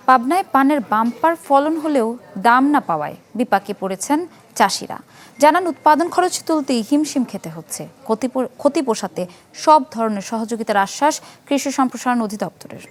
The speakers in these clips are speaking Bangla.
পাবনায় পানের বাম্পার ফলন হলেও দাম না পাওয়ায় বিপাকে পড়েছেন চাষিরা। জানান উৎপাদন খরচ তুলতেই হিমশিম খেতে হচ্ছে। ক্ষতি পোষাতে সব ধরনের সহযোগিতার আশ্বাস কৃষি সম্প্রসারণ অধিদপ্তরের।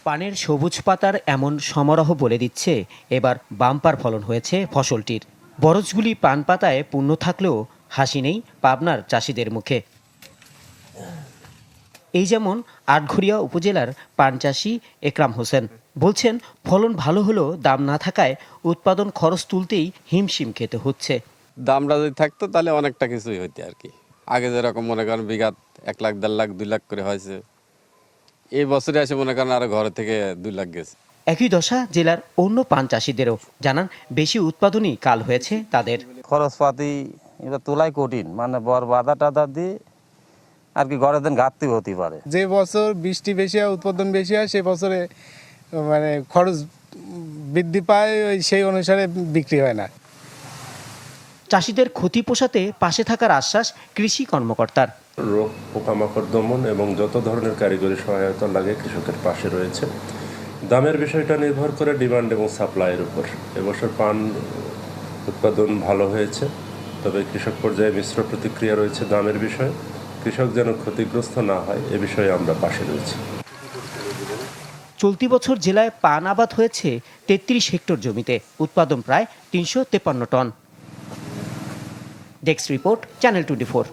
পানের সবুজ পাতার এমন সমারোহ বলে দিচ্ছে এবার বাম্পার ফলন হয়েছে ফসলটির। বরজগুলি পান পাতায় পূর্ণ থাকলেও হাসি নেই পাবনার চাষিদের মুখে। এই যেমন আটঘরিয়া উপজেলার পান চাষি একরাম হোসেন বলছেন, ফলন ভালো হলেও দাম না থাকায় উৎপাদন খরচ তুলতেই হিমশিম খেতে হচ্ছে। দামটা যদি থাকতো তাহলে অনেকটা কিছুই হইতে আর কি। আগে যেরকম মনে করেন বিঘাত 1 লাখ 1.5 লাখ 2 লাখ করে হয়েছে, এই বছরে এসে মনে করেন আরো ঘরে থেকে 2 লাখ গেছে। একই দশা জেলার অন্য পান চাষিদেরও। জানান বেশি উৎপাদনই কাল হয়েছে তাদের। খরচপাতি এটা তোলাই কঠিন, মানে বর বাধা টাধা দিয়ে আর কি ঘরের দিন ঘাটতি হতে পারে। যে বছর বৃষ্টি বেশি হয়, উৎপাদন বেশি হয়, সেই বছরে মানে খরচ বৃদ্ধি পায়, সেই অনুসারে বিক্রি হয় না। চাষিদের ক্ষতি পোষাতে পাশে থাকার আশ্বাস কৃষি কর্মকর্তার। রোগ পোকামাকড় দমন এবং যত ধরনের কারিগরি সহায়তা লাগে কৃষকের পাশে রয়েছে। দামের বিষয়টা নির্ভর করে ডিমান্ড এবং সাপ্লাইয়ের উপর। এবছর পান উৎপাদন ভালো হয়েছে, তবে কৃষক পর্যায়ে মিশ্র প্রতিক্রিয়া রয়েছে দামের বিষয়ে। কৃষক যেন ক্ষতিগ্রস্ত না হয় এ বিষয়ে আমরা পাশে রয়েছি। চলতি বছর জেলায় পান আবাদ হয়েছে 33 হেক্টর জমিতে, উৎপাদন প্রায় 353 টন। Desk report, channel 24।